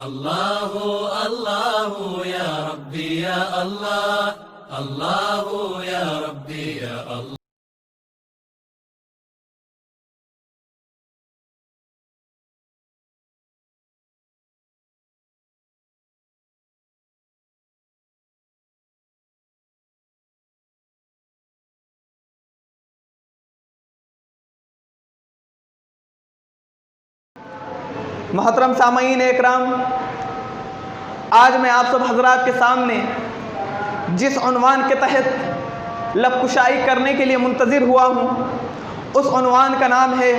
अल्लाहु अल्लाहु या रब्बी या अल्लाह, अल्लाहु या रब्बी या अल्लाह। मोहतरम सामईन इकराम, आज मैं आप सब हजरात के सामने जिस उन्वान के तहत लबकुशाई करने के लिए मुंतज़िर हुआ हूँ, उस उन्वान का नाम है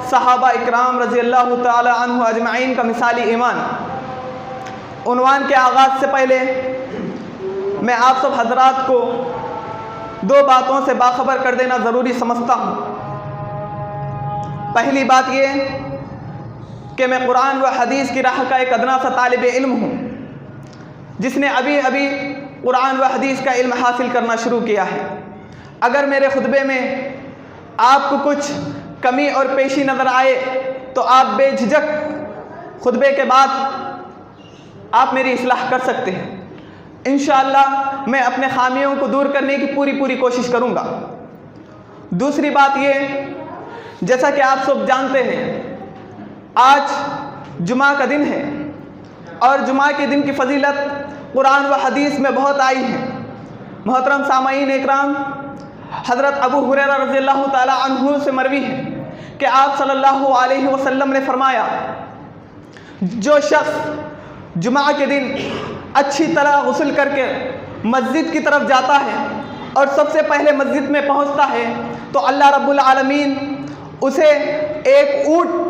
सहाबा इकराम रज़ी अल्लाह ताला अन्हु अजमईन का मिसाली ईमान। उन्वान के आगाज़ से पहले मैं आप सब हजरात को दो बातों से बाखबर कर देना ज़रूरी समझता हूँ। पहली बात ये कि मैं कुरान व हदीस की राह का एक अदना सा तालिब इल्म हूँ, जिसने अभी अभी कुरान व हदीस का इल्म हासिल करना शुरू किया है। अगर मेरे खुतबे में आपको कुछ कमी और पेशी नज़र आए तो आप बेझिझक खुतबे के बाद आप मेरी इस्लाह कर सकते हैं। इंशाअल्लाह मैं अपने खामियों को दूर करने की पूरी कोशिश करूँगा। दूसरी बात ये, जैसा कि आप सब जानते हैं, आज जुमा का दिन है और जुमा के दिन की फजीलत कुरान व हदीस में बहुत आई है। मोहतरम सामईन इकराम, हज़रत अबू हुरैरा रज़ियल्लाहु ताला अन्हु से मरवी है कि आप सल्लल्लाहु अलैहि वसल्लम ने फरमाया, जो शख्स जुमा के दिन अच्छी तरह गुस्ल करके मस्जिद की तरफ जाता है और सबसे पहले मस्जिद में पहुंचता है तो अल्लाह रब्बुल आलमीन उसे एक ऊँट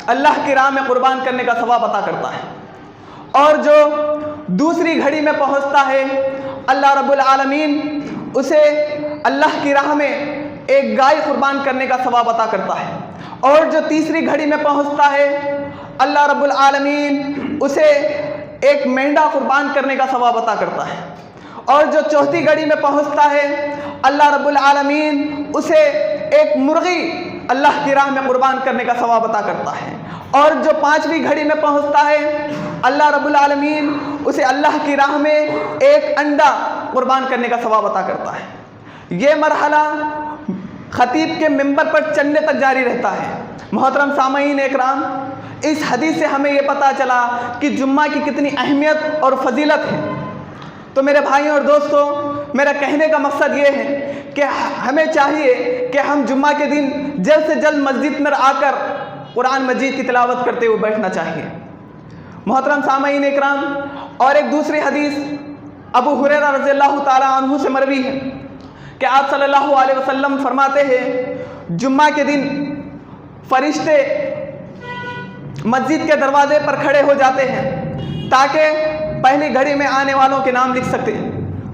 अल्लाह की राह में कुर्बान करने का सवाब अता करता है, और जो दूसरी घड़ी में पहुंचता है अल्लाह रब्बुल आलमीन उसे अल्लाह की राह में एक गाय कुर्बान करने का सवाब अता करता है, और जो तीसरी घड़ी में पहुंचता है अल्लाह रब्बुल आलमीन उसे एक मेंढा कुर्बान करने का सवाब अता करता है, और जो चौथी घड़ी में पहुंचता है अल्लाह रब्बुल आलमीन उसे एक मुर्गी अल्लाह की राह में कुर्बान करने का सवाब अता करता है, और जो पांचवी घड़ी में पहुंचता है अल्लाह रब्बुल आलमीन उसे अल्लाह की राह में एक अंडा कुर्बान करने का सवाब अता करता है। ये मरहला खतीब के मिंबर पर चढ़ने तक जारी रहता है। मोहतरम सामईन इकराम, इस हदीस से हमें ये पता चला कि जुम्मा की कितनी अहमियत और फजीलत है। तो मेरे भाइयों और दोस्तों, मेरा कहने का मकसद ये है कि हमें चाहिए कि हम जुम्मा के दिन जल्द से जल्द मस्जिद में आकर कुरान मजीद की तिलावत करते हुए बैठना चाहिए। मोहतरम सामईन इकराम, और एक दूसरी हदीस अबू हुरैरा रज़ियल्लाहु ताला अन्हु से मरवी है कि आप सल्लल्लाहु अलैहि वसल्लम फरमाते हैं, जुम्मा के दिन फरिश्ते मस्जिद के दरवाजे पर खड़े हो जाते हैं ताकि पहली घड़ी में आने वालों के नाम लिख सके,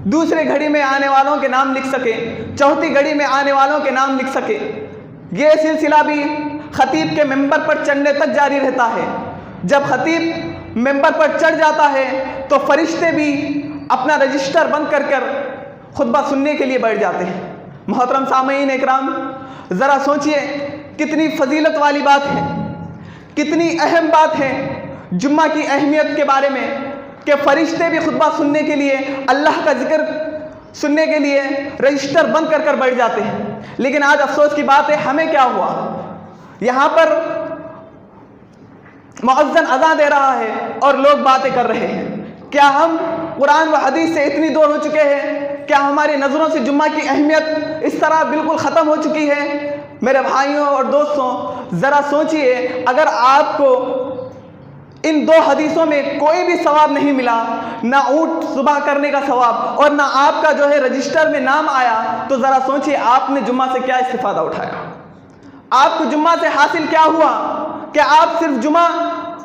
दूसरी घड़ी में आने वालों के नाम लिख सके, चौथी घड़ी में आने वालों के नाम लिख सके। ये सिलसिला भी खतीब के मिंबर पर चढ़ने तक जारी रहता है। जब खतीब मिंबर पर चढ़ जाता है तो फरिश्ते भी अपना रजिस्टर बंद कर खुतबा सुनने के लिए बैठ जाते हैं। मोहतरम सामईन इकराम, ज़रा सोचिए कितनी फजीलत वाली बात है, कितनी अहम बात है जुम्मा की अहमियत के बारे में कि फरिश्ते भी खुतबा सुनने के लिए, अल्लाह का जिक्र सुनने के लिए रजिस्टर बंद कर बैठ जाते हैं। लेकिन आज अफसोस की बात है, हमें क्या हुआ, यहाँ पर मुअज्जिन अज़ान दे रहा है और लोग बातें कर रहे हैं। क्या हम कुरान व हदीस से इतनी दूर हो चुके हैं? क्या हमारी नज़रों से जुम्मा की अहमियत इस तरह बिल्कुल ख़त्म हो चुकी है? मेरे भाइयों और दोस्तों, ज़रा सोचिए, अगर आपको इन दो हदीसों में कोई भी सवाब नहीं मिला, ना ऊँट सुबह करने का सवाब और ना आपका जो है रजिस्टर में नाम आया, तो ज़रा सोचिए आपने जुम्मा से क्या इस्तिफ़ादा उठाया? आपको जुम्मा से हासिल क्या हुआ? क्या आप सिर्फ जुम्मा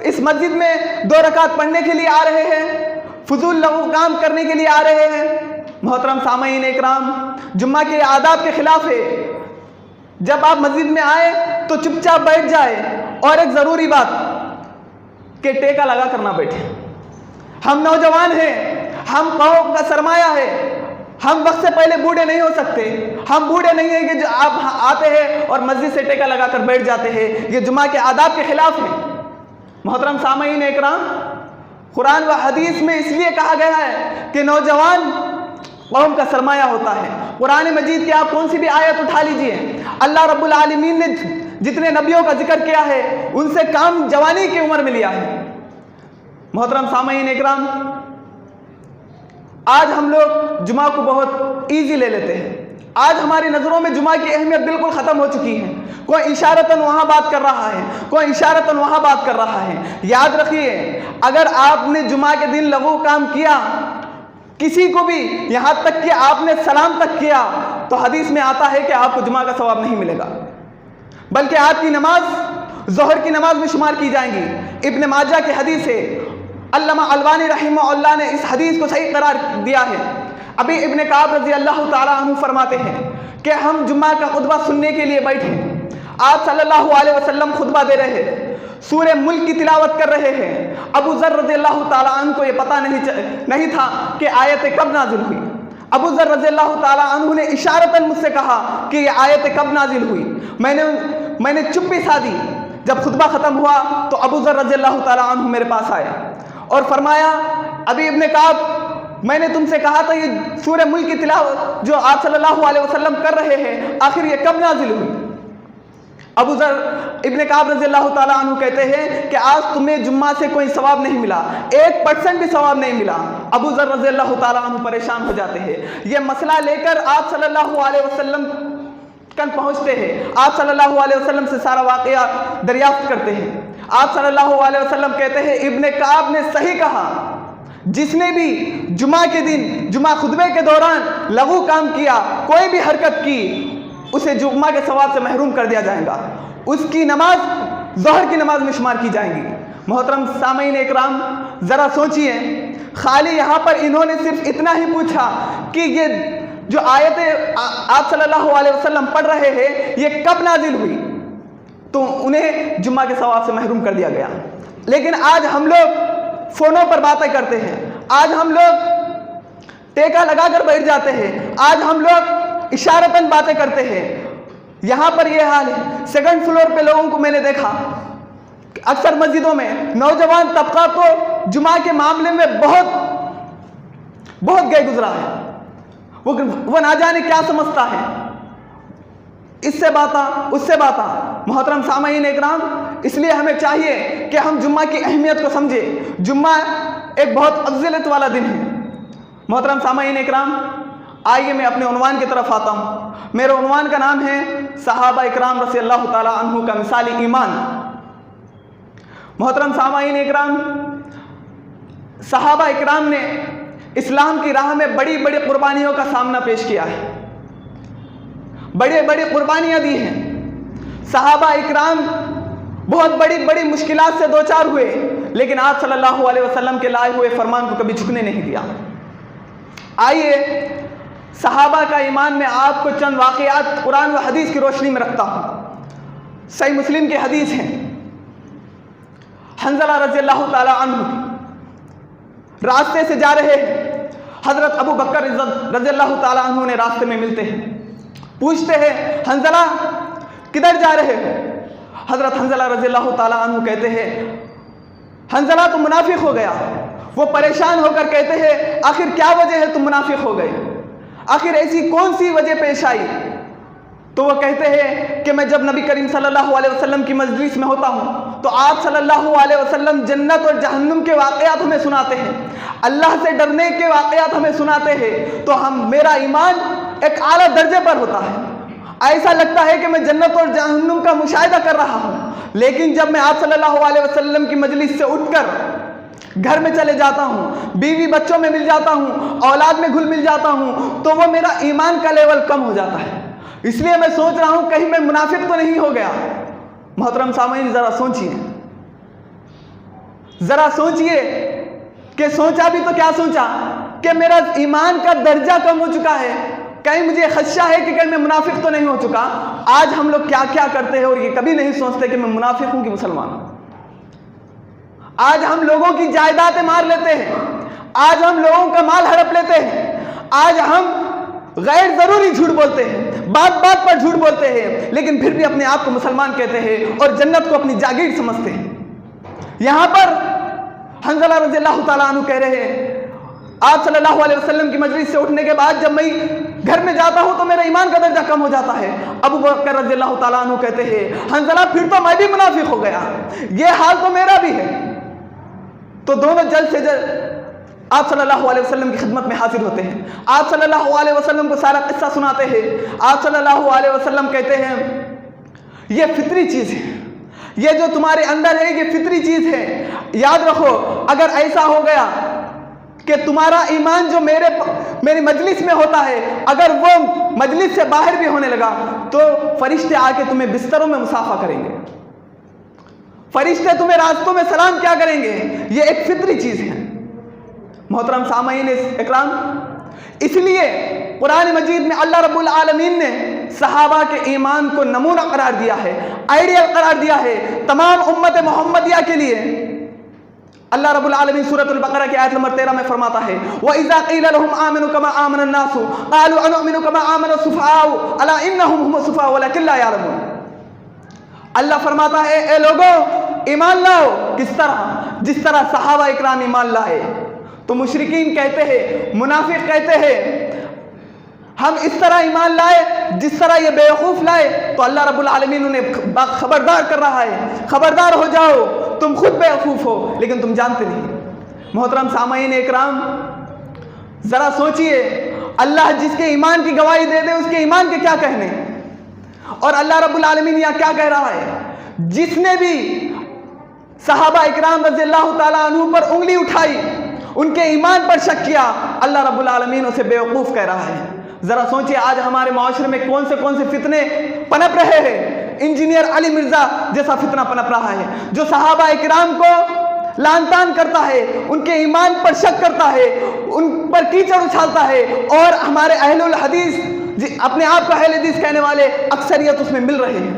इस मस्जिद में 2 रकात पढ़ने के लिए आ रहे हैं, फजूल लघु काम करने के लिए आ रहे हैं? मोहतरम सामईन इकराम, जुम्मा के आदाब के खिलाफ है। जब आप मस्जिद में आए तो चुपचाप बैठ जाए, और एक ज़रूरी बात कि टेका लगा करना बैठे। हम नौजवान हैं, हम कौम का सरमाया है, हम वक्त से पहले बूढ़े नहीं हो सकते। हम बूढ़े नहीं हैं कि जो आप आते हैं और मस्जिद से टेका लगाकर बैठ जाते हैं। ये जुमा के आदाब के खिलाफ है। मोहतरम सामईन इकराम, कुरान व हदीस में इसलिए कहा गया है कि नौजवान कौम का सरमाया होता है। कुरान मजीद की आप कौन सी भी आयत उठा लीजिए, अल्लाह रब्बुल आलमीन ने जितने नबियों का जिक्र किया है उनसे काम जवानी की उम्र में लिया है। मोहतरम सामईन इकराम, आज हम लोग जुमा को बहुत ईजी ले लेते हैं। आज हमारी नज़रों में जुमा की अहमियत बिल्कुल ख़त्म हो चुकी है। कोई इशारतन वहाँ बात कर रहा है, कोई इशारतन वहाँ बात कर रहा है। याद रखिए, अगर आपने जुमा के दिन लघु काम किया, किसी को भी, यहाँ तक कि आपने सलाम तक किया, तो हदीस में आता है कि आपको जुमा का सवाब नहीं मिलेगा, बल्कि आपकी नमाज ज़ोहर की नमाज में शुमार की जाएंगी। इब्न माजा की हदीस है, अल्लामा अलबानी रहमहुल्लाह ने इस हदीस को सही करार दिया है। अभी इब्न काब रज़ी अल्लाह ताला अन्हु फरमाते हैं कि हम जुम्मा का खुतबा सुनने के लिए बैठे, आप सल्लल्लाहु अलैहि वसल्लम खुतबा दे रहे हैं, सूरह मुल्क की तिलावत कर रहे हैं। अबू ज़र रज़ी अल्लाह ताला अन्हु को ये पता नहीं था कि आयत कब नाजिल हुई। अबू ज़र रज़ी अल्लाह ताला अन्हु ने इशारतन मुझसे कहा कि ये आयत कब नाजिल हुई। मैंने चुप्पी साधी। जब खुतबा ख़त्म हुआ तो अबू ज़र रज़ी अल्लाह ताला अन्हु मेरे पास आया और फरमाया, अभी इब्न काब, मैंने तुमसे कहा था ये सूरह मुल्क की तिलावत जो आप सल्लल्लाहु अलैहि वसल्लम कर रहे हैं, आखिर ये कब नाजिल हुई। अबू ज़र इब्न काब रज़ी अल्लाह ताला अन्हु कहते हैं कि आज तुम्हें जुम्मा से कोई सवाब नहीं मिला, 1% भी सवाब नहीं मिला। अबू ज़र रज़ी अल्लाह ताला अन्हु परेशान हो जाते हैं। ये मसला लेकर आप सल्लल्लाहु अलैहि वसल्लम कन पहुँचते हैं। आप सल्लल्लाहु अलैहि वसल्लम से सारा वाक़या दरियाफ्त करते हैं। आप सल्लल्लाहु अलैहि वसल्लम कहते हैं, इब्न काब ने सही कहा, जिसने भी जुमा के दिन जुमा खुतबे के दौरान लघु काम किया, कोई भी हरकत की, उसे जुम्मा के सवाब से महरूम कर दिया जाएगा। उसकी नमाज ज़ोहर की नमाज में शुमार की जाएंगी। मोहतरम सामईन इकराम, ज़रा सोचिए, खाली यहाँ पर इन्होंने सिर्फ इतना ही पूछा कि ये जो आयतें आप सल्लल्लाहु अलैहि वसल्लम पढ़ रहे हैं ये कब नाजिल हुई, तो उन्हें जुम्मा के सवाब से महरूम कर दिया गया। लेकिन आज हम लोग फ़ोनों पर बातें करते हैं, आज हम लोग टेका लगाकर बैठ जाते हैं, आज हम लोग इशारतन बातें करते हैं। यहाँ पर यह हाल है। सेकंड फ्लोर पे लोगों को मैंने देखा, अक्सर मस्जिदों में नौजवान तबका तो जुमा के मामले में बहुत गए गुजरा है। वो ना जाने क्या समझता है, इससे बाता उससे बाता। मोहतरम सामईन इकराम, इसलिए हमें चाहिए कि हम जुम्मा की अहमियत को समझें। जुम्मा एक बहुत अफ़ज़लियत वाला दिन है। मोहतरम सामईन इकराम, आइए मैं अपने उन्वान की तरफ आता हूँ। मेरे उन्वान का नाम है सहाबा इकराम रज़ी अल्लाह ताला अन्हु का मिसाली ईमान। मोहतरम सामईन इकराम, सहाबा इकराम ने इस्लाम की राह में बड़ी बड़ी कुर्बानियों का सामना पेश किया है, बड़ी बड़ी कुर्बानियाँ दी हैं। सहाबा इकराम बहुत बड़ी बड़ी मुश्किलात से दो चार हुए, लेकिन आप सल्लल्लाहु अलैहि वसल्लम के लाए हुए फरमान को कभी झुकने नहीं दिया। आइए सहाबा का ईमान में आपको चंद वाक़यात कुरान व हदीस की रोशनी में रखता हूँ। सही मुस्लिम की हदीस है, हंज़ला रज़ी अल्लाह ताला अन्हु रास्ते से जा रहे हैं। हज़रत अबू बकर रज़ी अल्लाह ताला अन्हु ने रास्ते में मिलते हैं, पूछते हैं, हंज़ला किधर जा रहे हो। हज़रत हंज़ला रज़ी अल्लाह ताला अन्हु कहते हैं, हंज़ला तुम मुनाफिक हो गया। वो परेशान होकर कहते हैं, आखिर क्या वजह है तुम मुनाफिक हो गए, आखिर ऐसी कौन सी वजह पेश आई। तो वो कहते हैं कि मैं जब नबी करीम सल्लल्लाहु अलैहि वसल्लम की मजलिस में होता हूँ तो आप सल्लल्लाहु अलैहि वसल्लम जन्नत और जहन्नुम के वाक़यात हमें सुनाते हैं, अल्लाह से डरने के वाक़यात हमें सुनाते हैं, तो मेरा ईमान एक आला दर्जे पर होता है। ऐसा लगता है कि मैं जन्नत और जहन्नुम का मुशाहिदा कर रहा हूँ। लेकिन जब मैं आप सल्लल्लाहु अलैहि वसल्लम की मजलिस से उठकर घर में चले जाता हूँ, बीवी बच्चों में मिल जाता हूँ, औलाद में घुल मिल जाता हूँ, तो वो मेरा ईमान का लेवल कम हो जाता है। इसलिए मैं सोच रहा हूँ कहीं मैं मुनाफिक तो नहीं हो गया। मोहतरम सामईन, ज़रा सोचिए कि सोचा भी तो क्या सोचा कि मेरा ईमान का दर्जा कम हो चुका है, कहीं मुझे खदशा है कि कहीं मैं मुनाफिक तो नहीं हो चुका। आज हम लोग क्या क्या करते हैं और ये कभी नहीं सोचते कि मैं मुनाफिक हूँ कि मुसलमान हूँ। आज हम लोगों की जायदादें मार लेते हैं, आज हम लोगों का माल हड़प लेते हैं, आज हम गैर ज़रूरी झूठ बोलते हैं, बात बात पर झूठ बोलते हैं, लेकिन फिर भी अपने आप को मुसलमान कहते हैं और जन्नत को अपनी जागीर समझते हैं। यहाँ पर हंज़ला रज़ियल्लाहु ताला अन्हु कह रहे हैं, आप सल्लल्लाहु अलैहि वसल्लम की मजलिस से उठने के बाद जब मैं घर में जाता हूँ तो मेरा ईमान का दर्जा कम हो जाता है। अबू बकर रज़ियल्लाहु ताला अन्हु कहते हैं, हंज़ला फिर तो मैं भी मुनाफिक हो गया, ये हाल तो मेरा भी है। तो दोनों जल्द से जल्द आप सल्लल्लाहु अलैहि वसल्लम की खिदमत में हाजिर होते हैं। आप सल्लल्लाहु अलैहि वसल्लम को सारा किस्सा सुनाते हैं। आप सल्लल्लाहु अलैहि वसल्लम कहते हैं, ये फितरी चीज़ है, ये जो तुम्हारे अंदर है ये फितरी चीज़ है। याद रखो, अगर ऐसा हो गया कि तुम्हारा ईमान जो मेरी मजलिस में होता है, अगर वो मजलिस से बाहर भी होने लगा तो फरिश्ते आके तुम्हें बिस्तरों में मुसाफा करेंगे, फरिश्ते तुम्हें रास्तों में सलाम क्या करेंगे। ये एक फितरी चीज़ है। मोहतरम सामईन इकराम, इसलिए कुरान मजीद में अल्लाह रब्बुल आलमीन ने सहाबा के ईमान को नमूना करार दिया है, आइडियल करार दिया है तमाम उम्मत मोहम्मदिया के लिए। अल्लाह रब्बुल आलमीन सूरतुल बकरा की आयत नंबर 13 में फरमाता है, व इज़ा क़ीला लहुम आमिनू कमा आमन अन्नासु क़ालू अनुमिनु कमा आमन सुफ़हाउ अला इन्नहुम हुमुस सुफ़हाउ वलाकिन ला यअलमून। अल्लाह फरमाता है, ए लोगों ईमान लाओ। किस तरह? जिस तरह सहाबा इकराम ईमान लाए। तो मुशरिकीन कहते हैं, मुनाफिक कहते हैं, हम इस तरह ईमान लाए जिस तरह ये बेवकूफ़ लाए। तो अल्लाह रब्बुल आलमीन उन्हें खबरदार कर रहा है, खबरदार हो जाओ, तुम खुद बेवकूफ़ हो लेकिन तुम जानते नहीं। मोहतरम सामईन इकराम, ज़रा सोचिए, अल्लाह जिसके ईमान की गवाही दे दे उसके ईमान के क्या कहने। और अल्लाह रब्बुल आलमीन यहाँ क्या कह रहा है, जि भी सहाबा इकराम रज़ियल्लाहु ताला अन्हु पर उंगली उठाई, उनके ईमान पर शक किया, अल्लाह रब्बुल आलमीन उसे बेवकूफ़ कह रहा है। ज़रा सोचिए, आज हमारे माशरे में कौन से फितने पनप रहे हैं। इंजीनियर अली मिर्ज़ा जैसा फितना पनप रहा है, जो सहाबा इकराम को लानतान करता है, उनके ईमान पर शक करता है, उन पर कीचड़ उछालता है। और हमारे अहलुल हदीस, अपने आप को अहले हदीस कहने वाले, अक्सरियत उसमें मिल रहे हैं,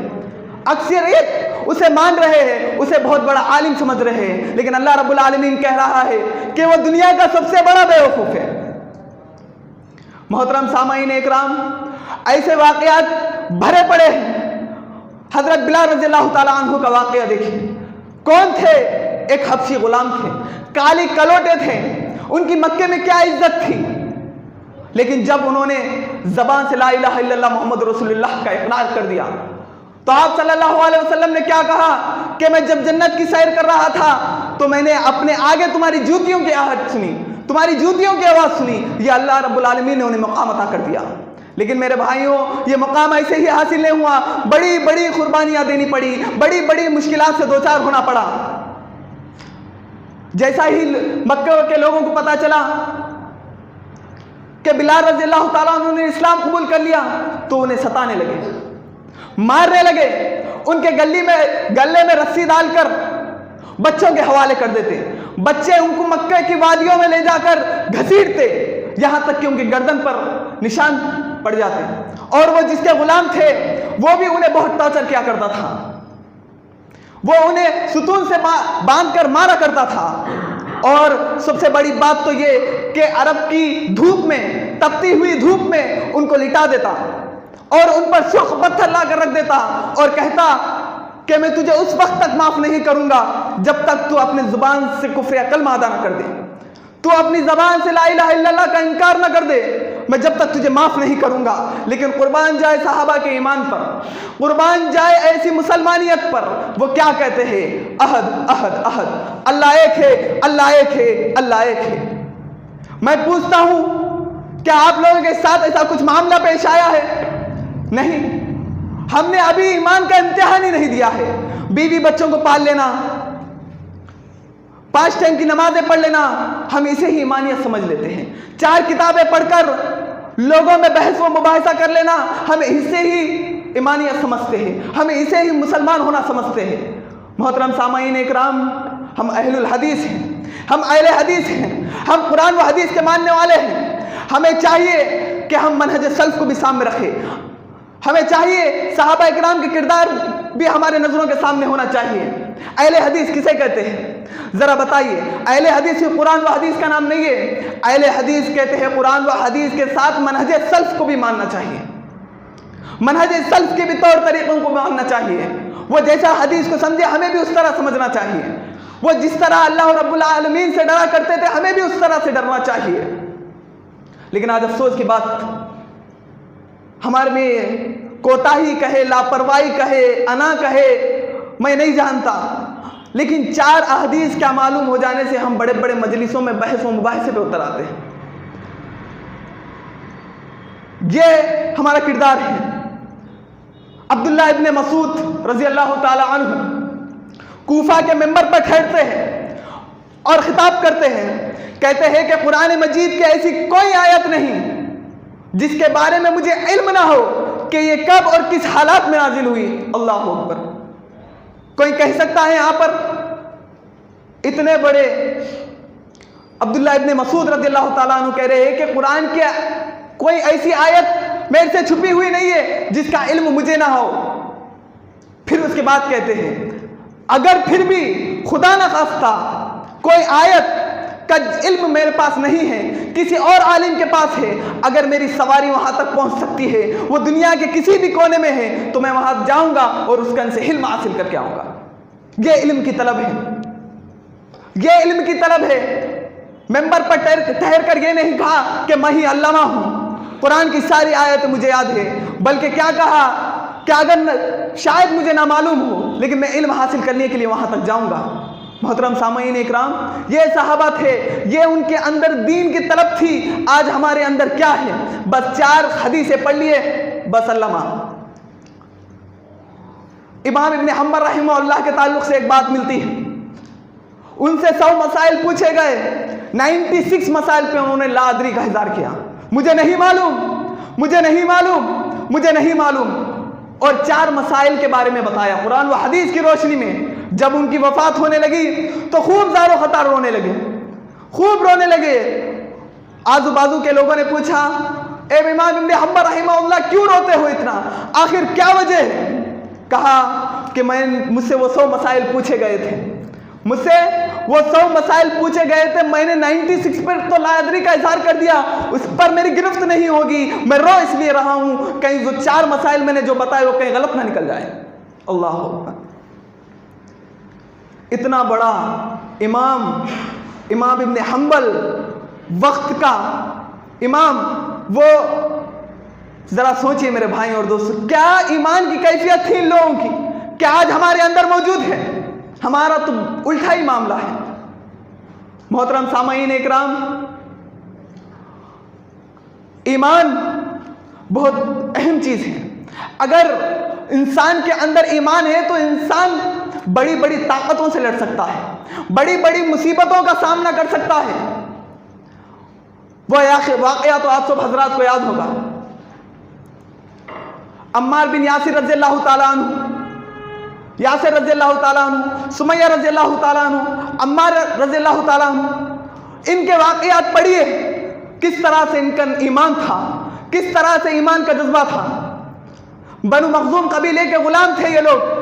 अक्सरियत उसे मान रहे हैं, उसे बहुत बड़ा आलिम समझ रहे हैं। लेकिन अल्लाह रब्बुल आलमीन कह रहा है कि वो दुनिया का सबसे बड़ा बेवकूफ़ है। मोहतरम सामईन इकराम, ऐसे वाक़यात भरे पड़े हैं। हज़रत बिलाल रज़ियल्लाहु ताला अन्हु का वाक़या देखिए। कौन थे? एक हबशी गुलाम थे, काली कलोटे थे, उनकी मक्के में क्या इज्जत थी। लेकिन जब उन्होंने ज़बान से ला इलाहा इल्लल्लाह मुहम्मद रसूलुल्लाह का इक़रार कर दिया तो आप सल्लल्लाहु अलैहि वसल्लम ने क्या कहा कि मैं जब जन्नत की सैर कर रहा था तो मैंने अपने आगे तुम्हारी जूतियों की आहट सुनी, तुम्हारी जूतियों की आवाज़ सुनी। ये अल्लाह रब्बुल आलमीन ने उन्हें मकाम अता कर दिया। लेकिन मेरे भाइयों, ये मकाम ऐसे ही हासिल नहीं हुआ, बड़ी बड़ी कुर्बानियाँ देनी पड़ी, बड़ी बड़ी मुश्किलात से दो चार होना पड़ा। जैसा ही मक्के के लोगों को पता चला कि बिलाल रज़ियल्लाहु ताला अन्हु ने इस्लाम कबूल कर लिया तो उन्हें सताने लगे, मारने लगे, उनके गले में रस्सी डालकर बच्चों के हवाले कर देते, बच्चे उनको मक्के की वादियों में ले जाकर घसीटते, यहां तक कि उनकी गर्दन पर निशान पड़ जाते। और वो जिसके गुलाम थे वो भी उन्हें बहुत टॉर्चर किया करता था, वो उन्हें सुतून से बांधकर मारा करता था। और सबसे बड़ी बात तो ये कि अरब की धूप में, तपती हुई धूप में उनको लिटा देता और उन पर सुर्ख पत्थर लाकर रख देता और कहता कि मैं तुझे उस वक्त तक माफ नहीं करूंगा जब तक तू अपनी जुबान से कुफ्र कलमा अदा न कर दे, तू अपनी जबान से ला इलाहा इल्लल्लाह का इनकार न कर दे, मैं जब तक तुझे माफ नहीं करूंगा। लेकिन कुर्बान जाए साहबा के ईमान पर, कुर्बान जाए ऐसी मुसलमानियत पर। वो क्या कहते हैं? अहद अहद अहद, अल्लाह एक है, अल्लाह एक है, अल्लाह एक है। मैं पूछता हूं, क्या आप लोगों के साथ ऐसा कुछ मामला पेश आया है? नहीं, हमने अभी ईमान का इम्तिहान ही नहीं दिया है। बीवी बच्चों को पाल लेना, 5 टाइम की नमाजें पढ़ लेना, हम इसे ही ईमानियत समझ लेते हैं। 4 किताबें पढ़कर लोगों में बहस व मुबाहिसा कर लेना, हम इसे ही ईमानियत समझते हैं, हम इसे ही मुसलमान होना समझते हैं। मोहतरम सामाईन इकराम, हम अहलुल हदीस हैं, हम अहले हदीस हैं, हम कुरान व हदीस के मानने वाले हैं। हमें चाहिए कि हम मनहज सल्फ को भी सामने रखें, हमें चाहिए सहाबा इकराम के किरदार भी हमारे नजरों के सामने होना चाहिए। अहले हदीस किसे कहते हैं? जरा बताइए। अहले हदीस कुरान व हदीस का नाम नहीं है। अहले हदीस कहते हैं कुरान व हदीस के साथ मनहज सल्फ को भी मानना चाहिए, मनहज सल्फ के भी तौर तरीकों को मानना चाहिए। वो जैसा हदीस को समझे हमें भी उस तरह समझना चाहिए। वो जिस तरह अल्लाह रब्बुल आलमीन से डरा करते थे, हमें भी उस तरह से डरना चाहिए। लेकिन आज अफसोस की बात, हमारे में कोताही कहे, लापरवाही कहे, अना कहे, मैं नहीं जानता, लेकिन 4 अहदीस क्या मालूम हो जाने से हम बड़े बड़े मजलिसों में बहस व मुबाहिसे पे उतर आते हैं। ये हमारा किरदार है। अब्दुल्ला इब्ने मसूद रजी अल्लाह ताला अन्हु कूफा के मिंबर पर ठहरते हैं और खिताब करते हैं, कहते हैं कि कुरान मजीद की ऐसी कोई आयत नहीं जिसके बारे में मुझे इल्म ना हो कि ये कब और किस हालात में नाजिल हुई। अल्लाह अकबर। कोई कह सकता है यहां पर इतने बड़े अब्दुल्ला इब्ने मसूद रजी अल्लाह ताला अन्हु कह रहे हैं कि कुरान की कोई ऐसी आयत मेरे से छुपी हुई नहीं है जिसका इल्म मुझे ना हो। फिर उसके बाद कहते हैं, अगर फिर भी खुदा न खास्ता कोई आयत का इल्म मेरे पास नहीं है, किसी और आलिम के पास है, अगर मेरी सवारी वहां तक पहुंच सकती है, वो दुनिया के किसी भी कोने में है, तो मैं वहां जाऊंगा और उसका इनसे इल्म हासिल करके आऊंगा। ये इल्म की तलब है, ये इल्म की तलब है। मेंबर पर ठहर कर ये नहीं कहा कि मैं ही अल्लामा हूं, कुरान की सारी आयत मुझे याद है, बल्कि क्या कहा कि अगर शायद मुझे ना मालूम हो, लेकिन मैं इल्म हासिल करने के लिए वहां तक जाऊंगा। मोहतरम सामईन इकराम, ये सहाबा थे, ये उनके अंदर दीन की तलब थी। आज हमारे अंदर क्या है? बस 4 हदीसें पढ़ लिए, बस अल्लामा। इमाम इब्ने हम्बल रहमहुल्लाह के ताल्लुक से एक बात मिलती है, उनसे 100 मसाइल पूछे गए, 96 मसाइल पे उन्होंने ला अदरी का इज़हार किया, मुझे नहीं मालूम, मुझे नहीं मालूम, मुझे नहीं मालूम। और 4 मसाइल के बारे में बताया कुरान व हदीस की रोशनी में। जब उनकी वफात होने लगी तो खूब ज़ारो ख़तार रोने लगे, खूब रोने लगे। आजू बाजू के लोगों ने पूछा, ए इमाम इब्ने हम्बल रहमहुल्लाह क्यों रोते हो इतना, आखिर क्या वजह है? कहा कि मुझसे वो 100 मसाइल पूछे गए थे, मुझसे वो 100 मसाइल पूछे गए थे, मैंने 96 पर तो लायदरी का इज़हार कर दिया, उस पर मेरी गिरफ्त नहीं होगी, मैं रो इसलिए रहा हूं कहीं जो 4 मसाइल मैंने जो बताए वो कहीं गलत ना निकल जाए। अल्लाह अकबर। इतना बड़ा इमाम इब्ने हम्बल, वक्त का इमाम, वो जरा सोचिए मेरे भाई और दोस्तों, क्या ईमान की कैफियत थी इन लोगों की, क्या आज हमारे अंदर मौजूद है? हमारा तो उल्टा ही मामला है। मोहतरम सामईन इकराम, ईमान बहुत अहम चीज है। अगर इंसान के अंदर ईमान है तो इंसान बड़ी बड़ी ताकतों से लड़ सकता है, बड़ी बड़ी मुसीबतों का सामना कर सकता है। वह वाकया तो आप सब हजरात को याद होगा, अम्मार बिन यासिर रज़ियल्लाहु ताला अन्हु, यासिर रज़ियल्लाहु ताला अन्हु, सुमैया रज़ियल्लाहु ताला अन्हु, अम्मार रज़ियल्लाहु ताला अन्हु, इनके वाकयात पढ़िए, किस तरह से इनका ईमान था, किस तरह से ईमान का जज्बा था। बनु मखजूम कबीले के गुलाम थे ये लोग।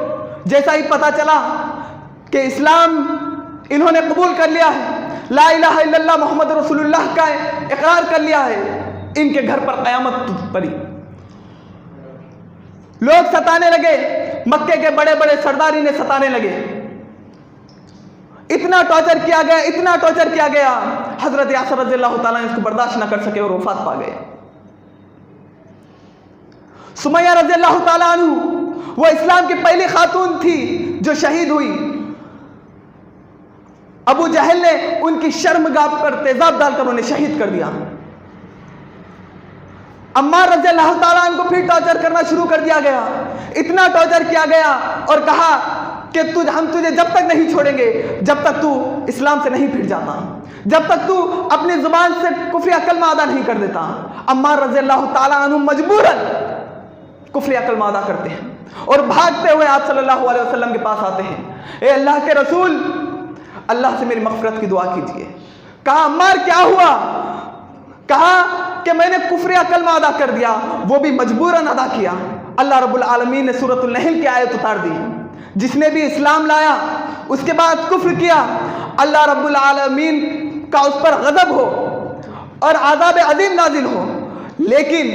जैसा ही पता चला कि इस्लाम इन्होंने कबूल कर लिया है, ला इलाहा इल्लल्लाह मोहम्मद रसूलुल्लाह का इकरार कर लिया है, इनके घर पर क़यामत पड़ी। लोग सताने लगे, मक्के के बड़े बड़े सरदार इन्हें सताने लगे, इतना टॉर्चर किया गया, इतना टॉर्चर किया गया, हजरत यासिर रज़ियल्लाहु ताला इसको बर्दाश्त न कर सके और वफात पा गए। सुमैया रज़ियल्लाहु ताला अन्हु, वो इस्लाम की पहली खातून थी जो शहीद हुई। अबू जहल ने उनकी शर्मगाह पर तेजाब डालकर उन्हें शहीद कर दिया। अम्मार रज़ियल्लाहु ताला अन्हु को फिर टॉर्चर करना शुरू कर दिया गया, इतना टॉर्चर किया गया और कहा कि हम तुझे जब तक नहीं छोड़ेंगे जब तक तू इस्लाम से नहीं फिर जाता, जब तक तू अपनी जुबान से कुफ्र कलमा अदा नहीं कर देता। अम्मार रज़ियल्लाहु ताला अन्हु मजबूरन कुफ्र कलमा अदा करते हैं और भागते हुए आप सल्लल्लाहु अलैहि वसल्लम के पास आते हैं, ए अल्लाह के रसूल, अल्लाह से मेरी मग़फ़िरत की दुआ कीजिए। कहा अम्मार क्या हुआ? कहा कि मैंने कुफ्र कलमा अदा कर दिया, वो भी मजबूरन अदा किया। अल्लाह रब्बुल आलमीन ने सूरतुल नहल की आयत उतार दी, जिसने भी इस्लाम लाया उसके बाद कुफ्र किया, अल्लाह रब्बुल आलमीन का उस पर गज़ब हो और आज़ाब अज़ीम नाजिल हो। लेकिन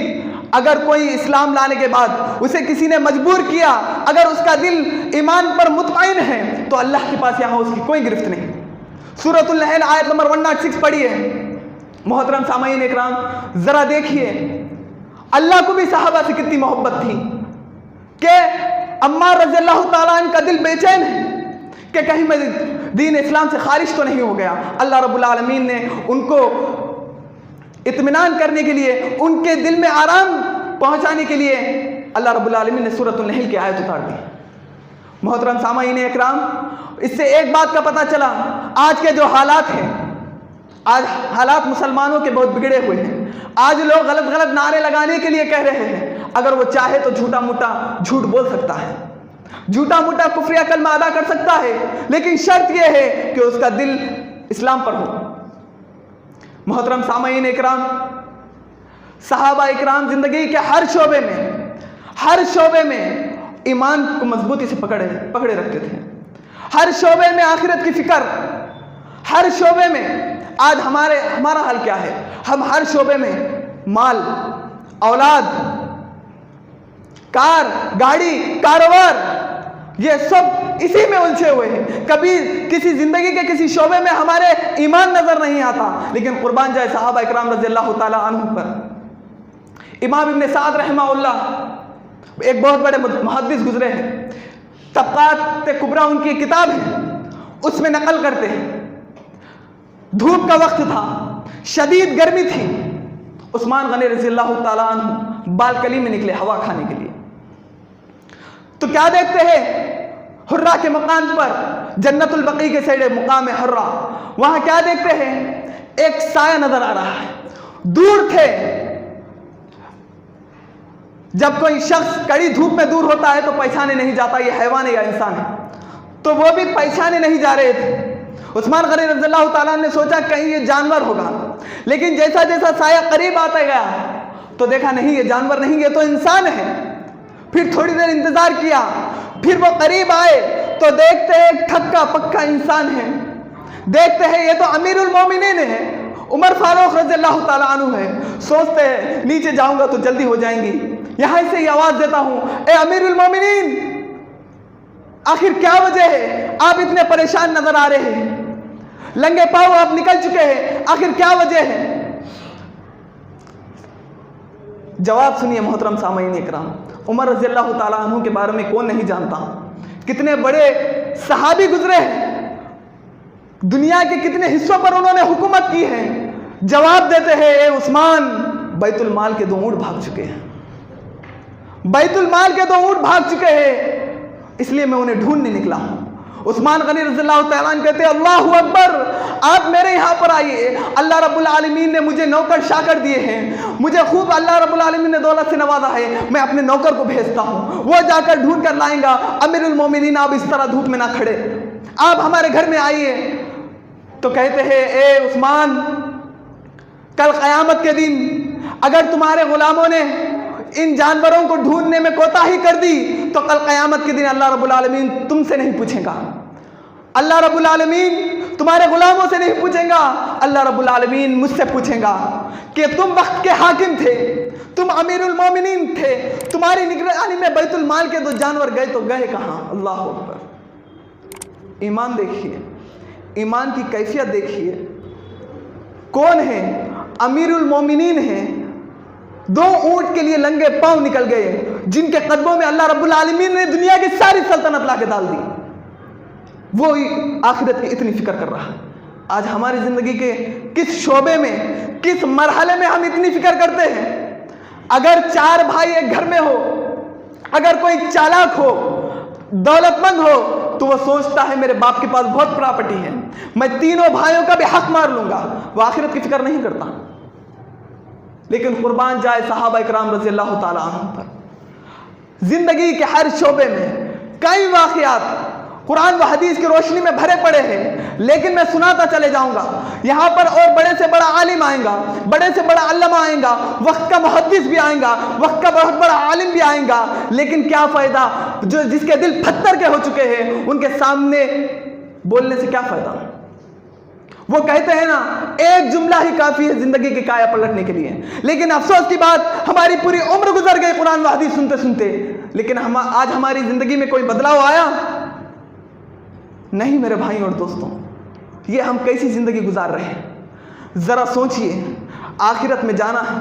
अगर कोई इस्लाम लाने के बाद उसे किसी ने मजबूर किया, अगर उसका दिल ईमान पर मुतमईन है तो अल्लाह के पास यहाँ उसकी कोई गिरफ्त नहीं। सूरतुल नहल आयत नंबर 106 पढ़िए। मोहतरम सामईन इकराम, जरा देखिए अल्लाह को भी सहाबा से कितनी मोहब्बत थी कि अम्मार रज़ियल्लाहु ताला अन्हा का दिल बेचैन है कि कहीं मैं दीन इस्लाम से खारिज तो नहीं हो गया। अल्लाह रब्बुल आलमीन ने उनको इत्मीनान करने के लिए, उनके दिल में आराम पहुंचाने के लिए अल्लाह रब्बुल आलमीन ने सूरतुल नहल की आयत उतार दी। मोहतरम सामईन इकराम, इससे एक बात का पता चला, आज के जो हालात हैं, आज हालात मुसलमानों के बहुत बिगड़े हुए हैं। आज लोग गलत गलत नारे लगाने के लिए कह रहे हैं, अगर वो चाहे तो झूठा मूठा झूठ बोल सकता है, झूठा मूठा कुफ्रिया कलमा अदा कर सकता है, लेकिन शर्त यह है कि उसका दिल इस्लाम पर हो। मोहतरम सामईन इकराम, सहाबा इकराम जिंदगी के हर शोबे में ईमान को मजबूती से पकड़े रखते थे। हर शोबे में आखिरत की फिक्र, हर शोबे में। आज हमारा हाल क्या है? हम हर शोबे में माल, औलाद, कार, गाड़ी, कारोबार, ये सब इसी में उलझे हुए हैं। कभी किसी जिंदगी के किसी शोबे में हमारे ईमान नजर नहीं आता। लेकिन कुर्बान जाए सहाबा इकराम रज़ियल्लाहु ताला अन्हुम पर। इमाम इब्न साद रहमहुल्लाह एक बहुत बड़े मुहद्दिस गुजरे हैं, तबक़ात कुबरा उनकी किताब है, उसमें नकल करते हैं, धूप का वक्त था, शदीद गर्मी थी, उस्मान गनी रज़ियल्लाहु ताला अन्हु बालकनी में निकले हवा खाने के लिए। तो क्या देखते हैं? हुर्रा के मकान पर, जन्नतुल बकी के साइड मुकाम है हुर्रा, वहां क्या देखते हैं? एक साया नजर आ रहा है। दूर थे, जब कोई शख्स कड़ी धूप में दूर होता है तो पहचाने नहीं जाता ये हैवान है या इंसान है, तो वो भी पहचाने नहीं जा रहे थे। उस्मान गनी रज़ियल्लाहु ताला ने सोचा कहीं ये जानवर होगा, लेकिन जैसा जैसा साया करीब आता गया तो देखा नहीं ये जानवर नहीं, ये तो इंसान है। फिर थोड़ी देर इंतजार किया, फिर वो करीब आए तो देखते हैं ठक्का पक्का इंसान है। देखते हैं ये तो अमीरुल मोमिनीन है, उमर फारूक रज़ियल्लाहु ताला अन्हु है। सोचते हैं नीचे जाऊंगा तो जल्दी हो जाएंगी, यहां से ही आवाज देता हूं, ए अमीरुल मोमिनीन, आखिर क्या वजह है आप इतने परेशान नजर आ रहे हैं? लंगे पांव आप निकल चुके हैं, आखिर क्या वजह है? जवाब सुनिए मोहतरम सामईन इकराम। उमर रज़ियल्लाहु ताला अन्हु के बारे में कौन नहीं जानता? कितने बड़े सहाबी गुजरे हैं, दुनिया के कितने हिस्सों पर उन्होंने हुकूमत की है। जवाब देते हैं, ए उस्मान, बैतुल माल के 2 ऊंट भाग चुके हैं, बैतुल माल के 2 ऊंट भाग चुके हैं, इसलिए मैं उन्हें ढूंढने निकला हूं। उस्मान गनी रज़ियल्लाहु ताला अन्हु कहते हैं, अल्लाहु अकबर, आप मेरे यहाँ पर आइए। अल्लाह रब्बुल आलमीन ने मुझे नौकर शाकर दिए हैं, मुझे खूब अल्लाह रब्बुल आलमीन ने दौलत से नवाजा है, मैं अपने नौकर को भेजता हूँ, वो जाकर ढूंढ कर लाएगा। अमीरुल मोमिनीन, आप इस तरह धूप में ना खड़े, आप हमारे घर में आइए। तो कहते हैं, ए उस्मान, कल क़यामत के दिन अगर तुम्हारे गुलामों ने इन जानवरों को ढूंढने में कोताही कर दी तो कल क़यामत के दिन अल्लाह रब्बुल आलमीन तुमसे नहीं पूछेगा, अल्लाह रब्बुल आलमीन तुम्हारे गुलामों से नहीं पूछेगा, अल्लाह रब्बुल आलमीन मुझसे पूछेगा कि तुम वक्त के हाकिम थे, तुम अमीरुल मोमिनीन थे, तुम्हारी निगरानी में बैतुल माल के 2 जानवर गए तो गए कहाँ? अल्लाह अकबर। ईमान देखिए, ईमान की कैफियत देखिए। कौन है? अमीरुल मोमिनीन है, 2 ऊंट के लिए लंगे पांव निकल गए, जिनके कदमों में अल्लाह रब्बुल आलमीन ने दुनिया की सारी सल्तनत लाके डाल दी। वो आखिरत की इतनी फिक्र कर रहा है। आज हमारी जिंदगी के किस शोबे में, किस मरहले में हम इतनी फिक्र करते हैं? अगर 4 भाई एक घर में हो, अगर कोई चालाक हो, दौलतमंद हो, तो वो सोचता है मेरे बाप के पास बहुत प्रॉपर्टी है, मैं तीनों भाइयों का भी हक मार लूंगा, वो आखिरत की फिक्र नहीं करता। लेकिन कुर्बान जाए सहाबा इकराम रज़ियल्लाहु ताला अन्हुम पर। जिंदगी के हर शोबे में कई वाक़यात कुरान व हदीस की रोशनी में भरे पड़े हैं, लेकिन मैं सुनाता चले जाऊंगा। यहाँ पर और बड़े से बड़ा आलिम आएगा, बड़े से बड़ा अल्लामा आएगा, वक्त का मुहद्दिस भी आएगा, वक्त का बहुत बड़ा आलिम भी आएगा, लेकिन क्या फ़ायदा? जो जिसके दिल पत्थर के हो चुके हैं, उनके सामने बोलने से क्या फ़ायदा? वो कहते हैं ना, एक जुमला ही काफ़ी है ज़िंदगी की काया पलटने के लिए। लेकिन अफसोस की बात, हमारी पूरी उम्र गुजर गई कुरान व हदीस सुनते सुनते, लेकिन आज हमारी ज़िंदगी में कोई बदलाव आया नहीं। मेरे भाई और दोस्तों, ये हम कैसी ज़िंदगी गुजार रहे हैं? ज़रा सोचिए, आखिरत में जाना है,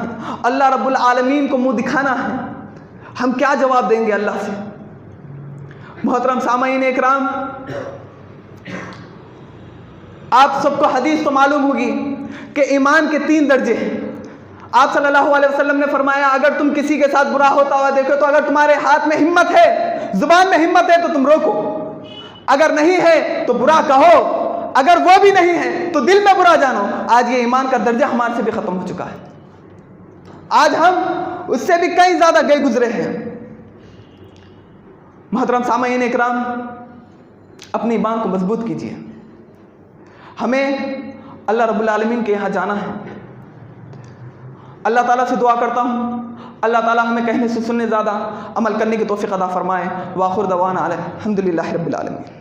अल्लाह रब्बुल आलमीन को मुंह दिखाना है, हम क्या जवाब देंगे अल्लाह से? मोहतरम सामाईन इकराम, आप सबको हदीस तो मालूम होगी कि ईमान के 3 दर्जे हैं। आप सल्लल्लाहु अलैहि वसल्लम ने फरमाया, अगर तुम किसी के साथ बुरा होता हुआ देखो तो अगर तुम्हारे हाथ में हिम्मत है, जुबान में हिम्मत है, तो तुम रोको, अगर नहीं है तो बुरा कहो, अगर वो भी नहीं है तो दिल में बुरा जानो। आज ये ईमान का दर्जा हमारे से भी खत्म हो चुका है। आज हम उससे भी कई ज्यादा गए गुजरे हैं। मोहतरम सामाईन इकराम, अपनी ईमान को मजबूत कीजिए। हमें अल्लाह रब्बुल आलमीन के यहाँ जाना है। अल्लाह ताला से दुआ करता हूँ, अल्लाह ताला हमें कहने से सुनने ज़्यादा अमल करने की तौफीक अता फरमाए। वाखिर दवाना अल्हम्दुलिल्लाहि रब्बिल आलमीन।